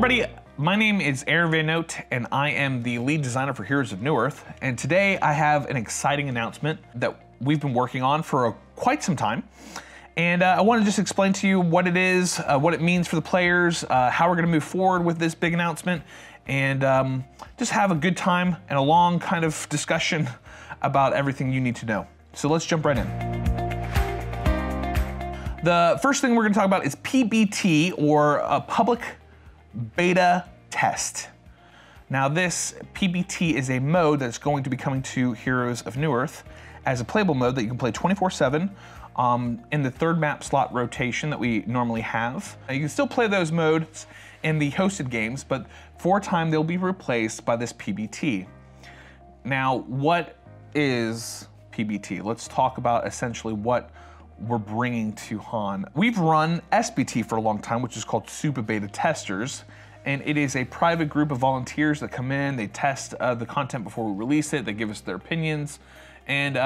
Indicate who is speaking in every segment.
Speaker 1: everybody, my name is Aaron Van Note and I am the lead designer for Heroes of Newerth, and today I have an exciting announcement that we've been working on for quite some time, and I want to just explain to you what it is, what it means for the players, how we're going to move forward with this big announcement, and just have a good time and a long kind of discussion about everything you need to know. So let's jump right in. The first thing we're going to talk about is PBT, or a public beta test. Now this PBT is a mode that's going to be coming to Heroes of Newerth as a playable mode that you can play 24/7 in the third map slot rotation that we normally have. Now, you can still play those modes in the hosted games, but for a time they'll be replaced by this PBT. Now, what is PBT? Let's talk about essentially what we're bringing to HoN. We've run SBT for a long time, which is called Super Beta Testers, and it is a private group of volunteers that come in, they test the content before we release it, they give us their opinions, and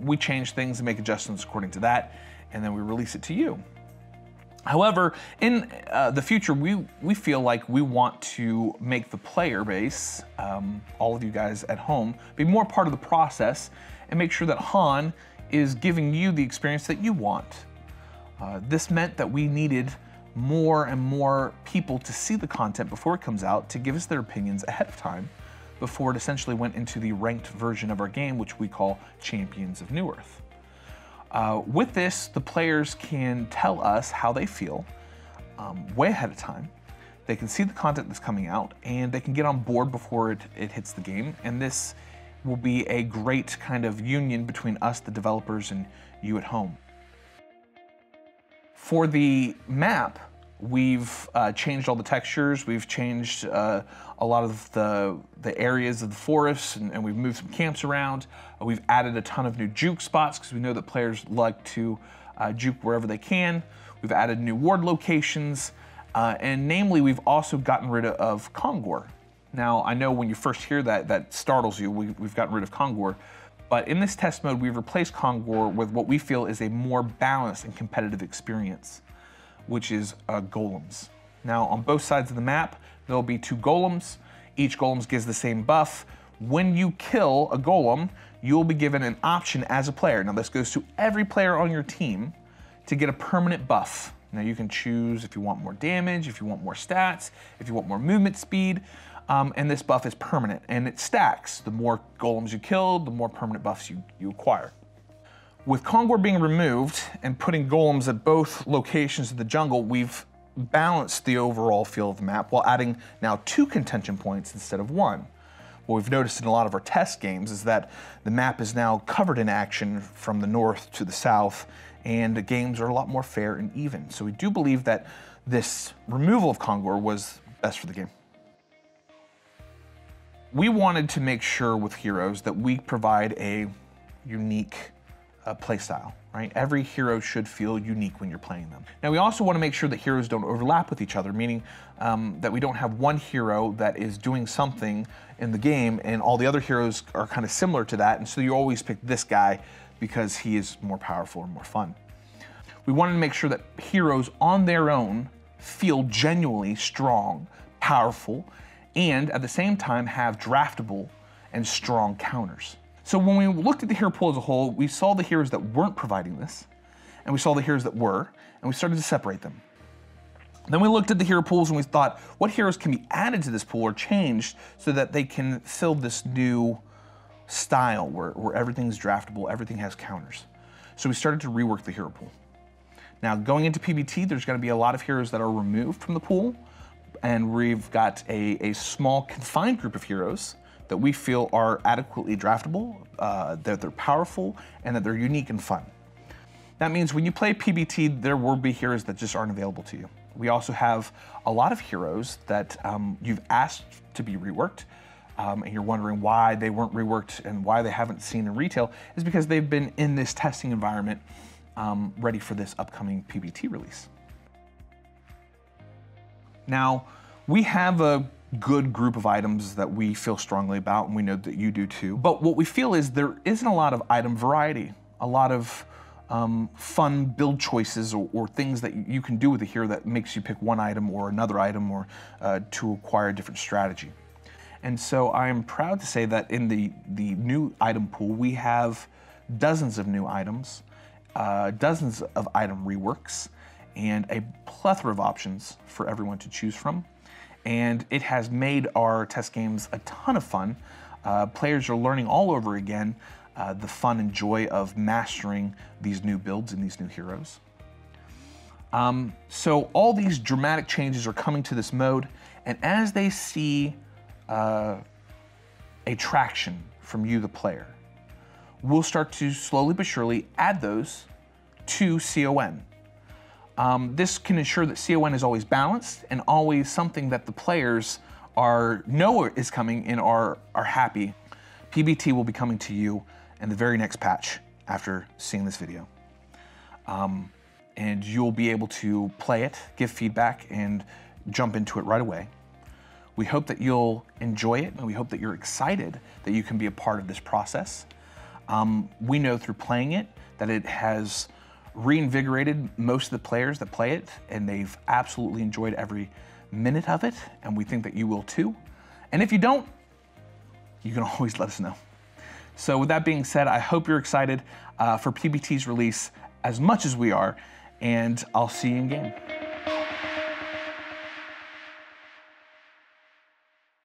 Speaker 1: we change things and make adjustments according to that, and then we release it to you. However, in the future, we feel like we want to make the player base, all of you guys at home, be more part of the process and make sure that HoN is giving you the experience that you want. This meant that we needed more and more people to see the content before it comes out, to give us their opinions ahead of time, before it essentially went into the ranked version of our game, which we call Champions of Newerth. With this, the players can tell us how they feel way ahead of time. They can see the content that's coming out, and they can get on board before it hits the game, and this will be a great kind of union between us, the developers, and you at home. For the map, we've changed all the textures, we've changed a lot of the areas of the forests, and we've moved some camps around. We've added a ton of new juke spots, because we know that players like to juke wherever they can. We've added new ward locations, and namely, we've also gotten rid of Kongor. Now, I know when you first hear that, that startles you. We've gotten rid of Kongor, but in this test mode, we've replaced Kongor with what we feel is a more balanced and competitive experience, which is golems. Now, on both sides of the map, there'll be 2 golems. Each golem gives the same buff. When you kill a golem, you'll be given an option as a player. Now, this goes to every player on your team to get a permanent buff. Now, you can choose if you want more damage, if you want more stats, if you want more movement speed, and this buff is permanent, and it stacks. The more golems you kill, the more permanent buffs you acquire. With Kongor being removed and putting golems at both locations of the jungle, we've balanced the overall feel of the map while adding now 2 contention points instead of 1. What we've noticed in a lot of our test games is that the map is now covered in action from the north to the south, and the games are a lot more fair and even. So we do believe that this removal of Kongor was best for the game. We wanted to make sure with Heroes that we provide a unique playstyle, right? Every hero should feel unique when you're playing them. Now, we also want to make sure that heroes don't overlap with each other, meaning that we don't have one hero that is doing something in the game and all the other heroes are kind of similar to that, and so you always pick this guy because he is more powerful and more fun. We wanted to make sure that heroes on their own feel genuinely strong, powerful, and at the same time have draftable and strong counters. So when we looked at the hero pool as a whole, we saw the heroes that weren't providing this, and we saw the heroes that were, and we started to separate them. Then we looked at the hero pools and we thought, what heroes can be added to this pool or changed so that they can fill this new style where everything's draftable, everything has counters. So we started to rework the hero pool. Now, going into PBT, there's going to be a lot of heroes that are removed from the pool, and we've got a small confined group of heroes that we feel are adequately draftable, that they're powerful, and that they're unique and fun. That means when you play PBT, there will be heroes that just aren't available to you. We also have a lot of heroes that you've asked to be reworked, and you're wondering why they weren't reworked and why they haven't seen in retail, is because they've been in this testing environment ready for this upcoming PBT release. Now, we have a good group of items that we feel strongly about, and we know that you do too. But what we feel is there isn't a lot of item variety, a lot of fun build choices or things that you can do with a hero that makes you pick one item or another item or to acquire a different strategy. And so I am proud to say that in the new item pool, we have dozens of new items, dozens of item reworks, and a plethora of options for everyone to choose from. And it has made our test games a ton of fun. Players are learning all over again the fun and joy of mastering these new builds and these new heroes. So all these dramatic changes are coming to this mode, and as they see a traction from you, the player, we'll start to slowly but surely add those to CON. This can ensure that CON is always balanced and always something that the players know is coming and are happy. PBT will be coming to you in the very next patch after seeing this video. And you'll be able to play it, give feedback, and jump into it right away. We hope that you'll enjoy it, and we hope that you're excited that you can be a part of this process. We know through playing it that it has reinvigorated most of the players that play it, and they've absolutely enjoyed every minute of it, and we think that you will too. And if you don't, you can always let us know. So with that being said, I hope you're excited for PBT's release as much as we are, and I'll see you in game.